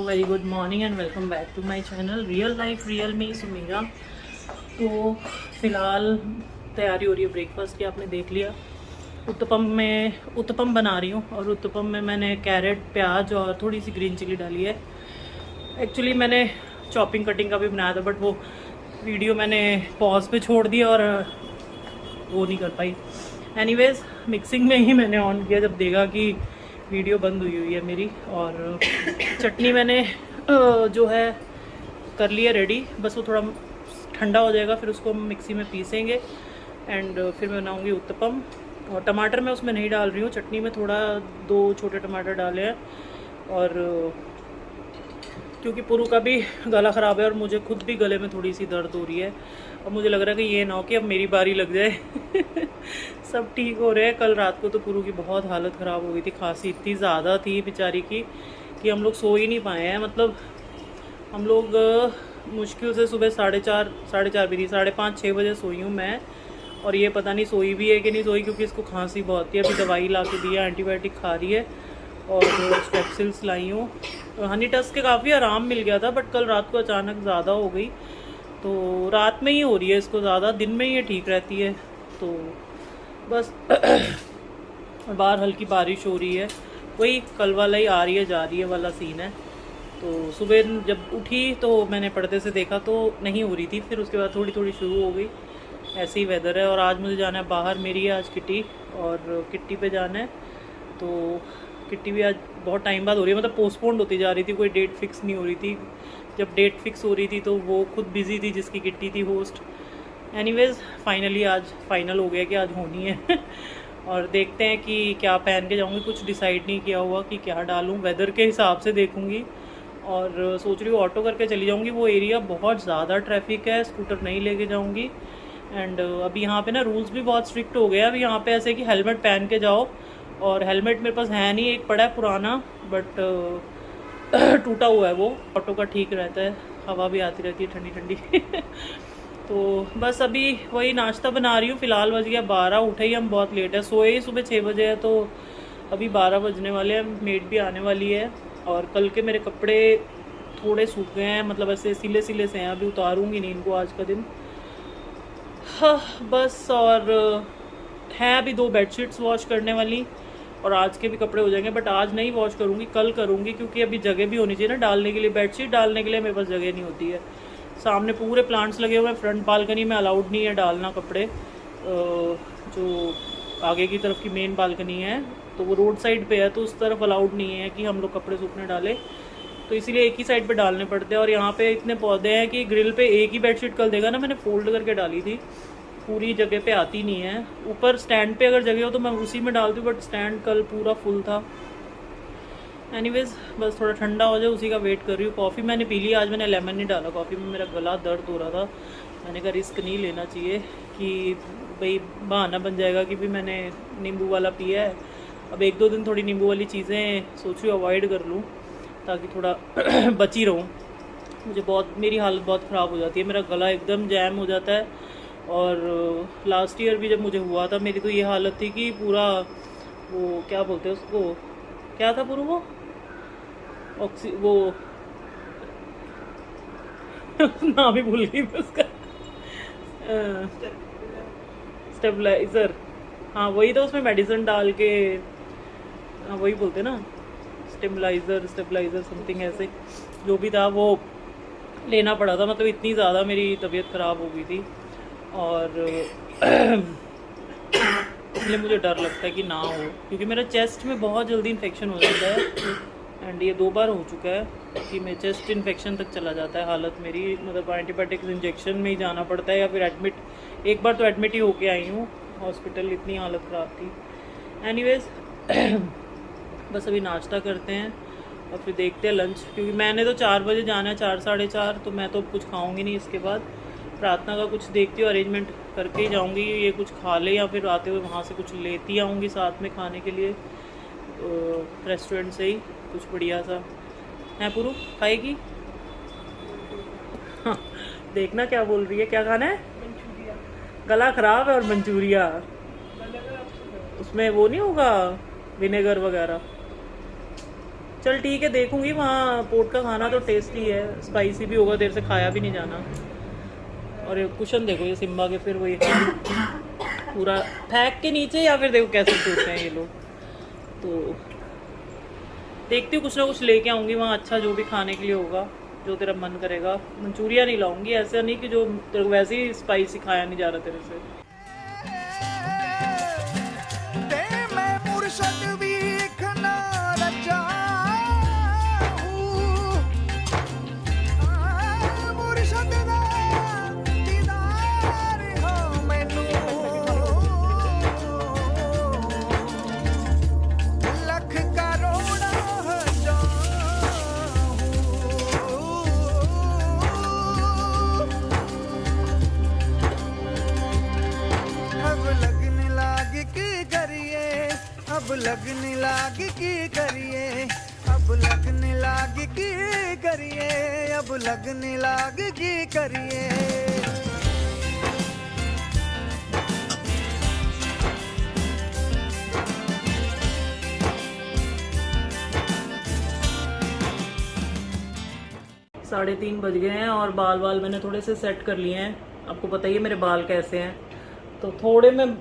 Very good morning and welcome back to my channel real life real me Sumira. तो फ़िलहाल तैयारी हो रही है ब्रेकफास्ट की, आपने देख लिया। उत्तपम बना रही हूँ और उत्तपम में मैंने कैरेट, प्याज और थोड़ी सी ग्रीन चिली डाली है। एक्चुअली मैंने चॉपिंग कटिंग का भी बनाया था, बट वो वीडियो मैंने पॉज पे छोड़ दिया और वो नहीं कर पाई। एनीवेज मिक्सिंग में ही मैंने ऑन किया जब देखा कि वीडियो बंद हुई है मेरी। और चटनी मैंने जो है कर लिया रेडी, बस वो थोड़ा ठंडा हो जाएगा, फिर उसको मिक्सी में पीसेंगे एंड फिर मैं बनाऊंगी उत्तपम। और टमाटर मैं उसमें नहीं डाल रही हूँ, चटनी में थोड़ा 2 छोटे टमाटर डाले हैं। और क्योंकि पुरु का भी गला ख़राब है और मुझे खुद भी गले में थोड़ी सी दर्द हो रही है, और मुझे लग रहा है कि ये ना हो कि अब मेरी बारी लग जाए। सब ठीक हो रहे हैं। कल रात को तो पुरु की बहुत हालत ख़राब हो गई थी, खांसी इतनी ज़्यादा थी बेचारी की कि हम लोग सो ही नहीं पाए हैं। मतलब हम लोग मुश्किल से सुबह 4:30 भी नहीं, 5:30-6 बजे सोई हूँ मैं। और ये पता नहीं सोई भी है कि नहीं सोई, क्योंकि इसको खांसी बहुत थी। अभी दवाई ला के दी है, एंटीबायोटिक खा रही है और स्ट्रेप्सिल्स लाई हूँ। हनी टस्ट के काफ़ी आराम मिल गया था, बट कल रात को अचानक ज़्यादा हो गई। तो रात में ही हो रही है इसको ज़्यादा, दिन में ही ये ठीक रहती है। तो बस बाहर हल्की बारिश हो रही है, वही कल वाला ही आ रही है जा रही है वाला सीन है। तो सुबह जब उठी तो मैंने पर्दे से देखा तो नहीं हो रही थी, फिर उसके बाद थोड़ी थोड़ी शुरू हो गई। ऐसे ही वेदर है। और आज मुझे जाना है बाहर, मेरी है आज किट्टी, और किट्टी पे जाना है। तो किट्टी भी आज बहुत टाइम बाद हो रही है, मतलब पोस्टपोन्ड होती जा रही थी, कोई डेट फिक्स नहीं हो रही थी। जब डेट फिक्स हो रही थी तो वो खुद बिज़ी थी जिसकी किट्टी थी होस्ट। एनीवेज फाइनली आज फाइनल हो गया कि आज होनी है। और देखते हैं कि क्या पहन के जाऊँगी, कुछ डिसाइड नहीं किया हुआ कि क्या डालूँ, वेदर के हिसाब से देखूँगी। और सोच रही हूँ ऑटो करके चली जाऊँगी, वो एरिया बहुत ज़्यादा ट्रैफिक है, स्कूटर नहीं लेके जाऊँगी। एंड अभी यहाँ पे ना रूल्स भी बहुत स्ट्रिक्ट हो गए हैं। अभी यहाँ पे ऐसे कि हेलमेट पहन के जाओ, और हेलमेट मेरे पास है नहीं, एक पड़ा है पुराना, बट टूटा हुआ है वो। ऑटो का ठीक रहता है, हवा भी आती रहती है ठंडी ठंडी। तो बस अभी वही नाश्ता बना रही हूँ। फ़िलहाल बज गया 12, उठे ही हम बहुत लेट है, सोए ही सुबह 6 बजे है, तो अभी 12 बजने वाले हैं। मेड भी आने वाली है। और कल के मेरे कपड़े थोड़े सूख गए हैं, मतलब ऐसे सिले सिले से हैं, अभी उतारूँगी नहीं इनको आज का दिन। हाँ बस। और हैं अभी 2 बेडशीट्स वॉश करने वाली, और आज के भी कपड़े हो जाएंगे, बट आज नहीं वॉश करूँगी, कल करूँगी, क्योंकि अभी जगह भी होनी चाहिए ना डालने के लिए। बेडशीट डालने के लिए मेरे पास जगह नहीं होती है। सामने पूरे प्लांट्स लगे हुए हैं, फ्रंट बालकनी में अलाउड नहीं है डालना कपड़े। जो आगे की तरफ की मेन बालकनी है तो वो रोड साइड पे है, तो उस तरफ अलाउड नहीं है कि हम लोग कपड़े सूखने डालें, तो इसीलिए एक ही साइड पे डालने पड़ते हैं। और यहाँ पे इतने पौधे हैं कि ग्रिल पे एक ही बेडशीट कल देगा ना, मैंने फोल्ड करके डाली थी, पूरी जगह पे आती नहीं है। ऊपर स्टैंड पे अगर जगह हो तो मैं उसी में डालती हूँ, बट स्टैंड कल पूरा फुल था। एनीवेज बस थोड़ा ठंडा हो जाए उसी का वेट कर रही हूँ। कॉफ़ी मैंने पी ली, आज मैंने लेमन नहीं डाला कॉफ़ी में, मेरा गला दर्द हो रहा था। मैंने कहा रिस्क नहीं लेना चाहिए कि भाई बहाना बन जाएगा कि भी मैंने नींबू वाला पिया है। अब 1-2 दिन थोड़ी नींबू वाली चीज़ें सोच रही हूँ अवॉइड कर लूँ, ताकि थोड़ा बची रहूँ। मुझे बहुत, मेरी हालत बहुत ख़राब हो जाती है, मेरा गला एकदम जैम हो जाता है। और लास्ट ईयर भी जब मुझे हुआ था, मेरी तो ये हालत थी कि पूरा वो क्या बोलते हैं उसको, क्या था पूरा वो वो नाम ही भूल गई मैं उसका, स्टेबलाइजर। हाँ वही तो, उसमें मेडिसिन डाल के, हाँ वही बोलते ना, स्टेबलाइजर समथिंग ऐसे जो भी था वो लेना पड़ा था। मतलब इतनी ज़्यादा मेरी तबीयत ख़राब हो गई थी, और इसलिए मुझे डर लगता है कि ना हो, क्योंकि मेरा चेस्ट में बहुत जल्दी इन्फेक्शन हो जाता है। एंड ये 2 बार हो चुका है कि मेरे चेस्ट इन्फेक्शन तक चला जाता है हालत मेरी, मतलब एंटीबायोटिक्स इंजेक्शन में ही जाना पड़ता है, या फिर एडमिट। एक बार तो एडमिट ही होके आई हूँ हॉस्पिटल, इतनी हालत ख़राब थी। एनीवेज बस अभी नाश्ता करते हैं और फिर देखते हैं लंच, क्योंकि मैंने तो 4 बजे जाना है, 4-4:30, तो मैं तो कुछ खाऊंगी नहीं इसके बाद। प्रार्थना का कुछ देखती हूँ, अरेंजमेंट करके ही जाऊँगी, ये कुछ खा ले, या फिर आते हुए वहाँ से कुछ लेती आऊँगी साथ में खाने के लिए, रेस्टोरेंट से ही कुछ बढ़िया सा है। पुरु खाएगी? हाँ, देखना क्या बोल रही है, क्या खाना है? गला ख़राब है और मंचूरिया, उसमें वो नहीं होगा विनेगर वगैरह। चल ठीक है, देखूंगी। वहाँ पोर्ट का खाना तो टेस्टी है, स्पाइसी भी होगा, देर से खाया भी नहीं जाना। और ये कुशन देखो, ये सिम्बा के फिर वही पूरा फेंक के नीचे, या फिर देखो कैसे सोचते हैं ये लोग। तो देखती हूँ, कुछ ना कुछ लेके आऊँगी वहाँ अच्छा, जो भी खाने के लिए होगा, जो तेरा मन करेगा। मंचूरिया नहीं लाऊंगी, ऐसा नहीं कि जो वैसे ही स्पाइसी खाया नहीं जा रहा तेरे से। अब लगने लाग की करिए, अब लगने लाग की करिए, अब लगने लाग की करिए। साढ़े 3 बज गए हैं और बाल मैंने थोड़े से सेट कर लिए हैं। आपको पता ही है मेरे बाल कैसे हैं, तो थोड़े मैं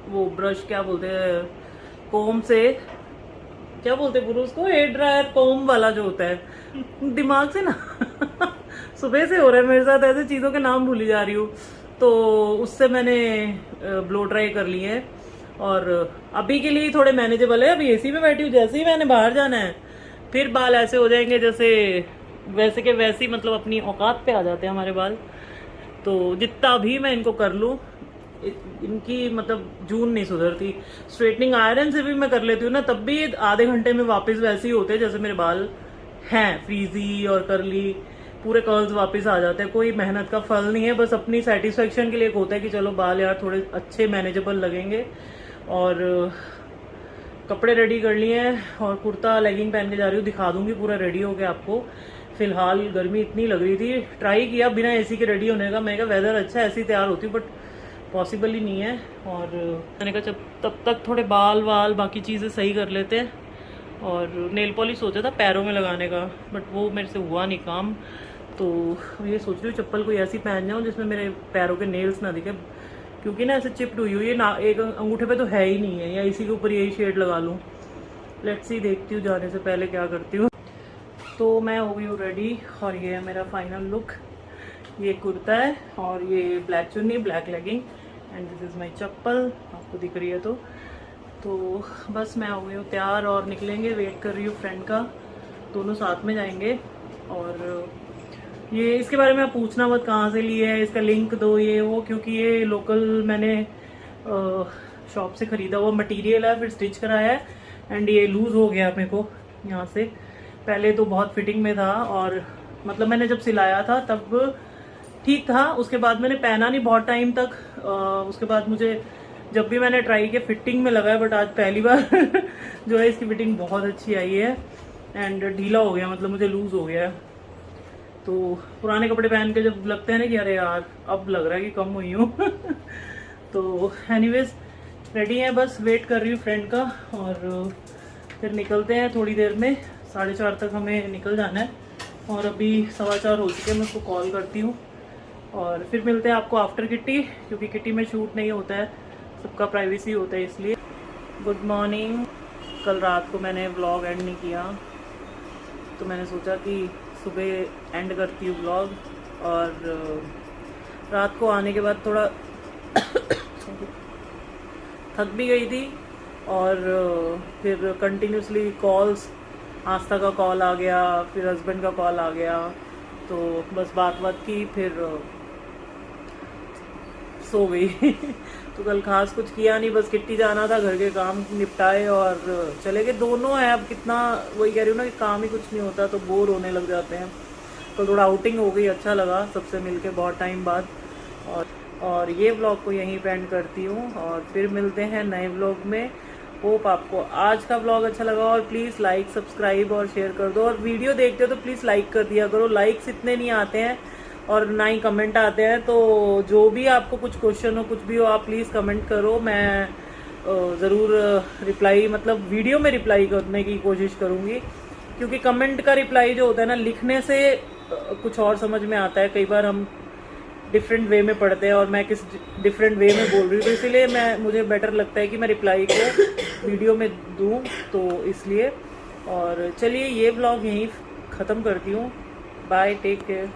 वो ब्रश क्या बोलते हैं, कोम से, क्या बोलते हैं पुरुष को, हेयर ड्रायर कोम वाला जो होता है, दिमाग से ना सुबह से हो रहा है मेरे साथ, ऐसे चीज़ों के नाम भूली जा रही हूँ। तो उससे मैंने ब्लो ड्राई कर लिए हैं और अभी के लिए थोड़े मैनेजेबल है। अभी एसी में बैठी हूँ, जैसे ही मैंने बाहर जाना है फिर बाल ऐसे हो जाएंगे जैसे वैसे के वैसे ही, मतलब अपनी औकात पे आ जाते हैं हमारे बाल। तो जितना भी मैं इनको कर लूँ, इनकी मतलब जून नहीं सुधरती। स्ट्रेटनिंग आयरन से भी मैं कर लेती हूँ ना, तब भी आधे घंटे में वापस वैसे ही होते हैं जैसे मेरे बाल हैं, फ्रीजी और करली, पूरे कर्ल्स वापस आ जाते हैं। कोई मेहनत का फल नहीं है, बस अपनी सेटिस्फेक्शन के लिए एक होता है कि चलो बाल यार थोड़े अच्छे मैनेजेबल लगेंगे। और कपड़े रेडी कर लिए हैं और कुर्ता लेगिंग पहन के जा रही हूँ, दिखा दूंगी पूरा रेडी होके आपको। फिलहाल गर्मी इतनी लग रही थी, ट्राई किया बिना एसी के रेडी होने का, मैं कहा वेदर अच्छा है ऐसी तैयार होती हूँ, बट पॉसिबल ही नहीं है। और मैंने कहा जब तब तक थोड़े बाल बाकी चीज़ें सही कर लेते हैं। और नेल पॉलिश सोचा था पैरों में लगाने का, बट वो मेरे से हुआ नहीं काम। तो ये सोच रही हूँ चप्पल कोई ऐसी पहन जाऊँ जिसमें मेरे पैरों के नेल्स ना दिखे, क्योंकि ना ऐसे चिप्ड हुई हुई है ना, एक अंगूठे पे तो है ही नहीं है, या इसी के ऊपर यही शेड लगा लूँ। लेट्स सी, देखती हूँ जाने से पहले क्या करती हूँ। तो मैं हो गई हूँ रेडी और ये है मेरा फाइनल लुक। ये कुर्ता है और ये ब्लैक चुन्नी, black legging, and this is my chappal, आपको दिख रही है। तो बस मैं हो गई हूँ तैयार और निकलेंगे। वेट कर रही हूँ फ्रेंड का, दोनों साथ में जाएंगे। और ये इसके बारे में आप पूछना मत कहाँ से लिए है, इसका लिंक दो ये वो, क्योंकि ये लोकल मैंने शॉप से ख़रीदा हुआ मटेरियल है, फिर स्टिच कराया है। एंड ये लूज़ हो गया मेरे को यहाँ से, पहले तो बहुत फिटिंग में था, और मतलब मैंने जब सिलाया था तब ठीक था, उसके बाद मैंने पहना नहीं बहुत टाइम तक। उसके बाद मुझे जब भी मैंने ट्राई किया फिटिंग में लगा है, बट आज पहली बार जो है इसकी फिटिंग बहुत अच्छी आई है। एंड ढीला हो गया, मतलब मुझे लूज़ हो गया है। तो पुराने कपड़े पहन के जब लगते हैं ना कि अरे यार अब लग रहा है कि कम हुई हूँ तो एनीवेज रेडी है, बस वेट कर रही हूँ फ्रेंड का और फिर निकलते हैं थोड़ी देर में। 4:30 तक हमें निकल जाना है और अभी 4:15 हो चुके हैं। मैं उसको कॉल करती हूँ और फिर मिलते हैं आपको आफ्टर किट्टी, क्योंकि किट्टी में शूट नहीं होता है, सबका प्राइवेसी होता है इसलिए। Good morning. कल रात को मैंने व्लॉग एंड नहीं किया, तो मैंने सोचा कि सुबह एंड करती हूँ व्लॉग। और रात को आने के बाद थोड़ा थक भी गई थी, और फिर कंटिन्यूसली कॉल्स, आस्था का कॉल आ गया, फिर हस्बैंड का कॉल आ गया, तो बस बात की, फिर सो गई तो कल खास कुछ किया नहीं, बस किट्टी जाना था, घर के काम निपटाए और चले गए। दोनों है, अब कितना, वही कह रही हूँ ना कि काम ही कुछ नहीं होता तो बोर होने लग जाते हैं। तो थोड़ा आउटिंग हो गई, अच्छा लगा सबसे मिलके बहुत टाइम बाद। और ये व्लॉग को यहीं पे एंड करती हूँ और फिर मिलते हैं नए व्लॉग में। होप आपको आज का व्लॉग अच्छा लगा, और प्लीज़ लाइक, सब्सक्राइब और शेयर कर दो। और वीडियो देखते हो तो प्लीज़ लाइक कर दिया करो, लाइक्स इतने नहीं आते हैं और ना ही कमेंट आते हैं। तो जो भी आपको कुछ क्वेश्चन हो, कुछ भी हो, आप प्लीज़ कमेंट करो, मैं ज़रूर रिप्लाई, मतलब वीडियो में रिप्लाई करने की कोशिश करूँगी, क्योंकि कमेंट का रिप्लाई जो होता है ना, लिखने से कुछ और समझ में आता है। कई बार हम डिफरेंट वे में पढ़ते हैं और मैं किस डिफरेंट वे में बोल रही हूँ, तो इसीलिए मुझे बेटर लगता है कि मैं रिप्लाई को वीडियो में दूँ, तो इसलिए। और चलिए ये व्लॉग यहीं ख़त्म करती हूँ। Bye, take care.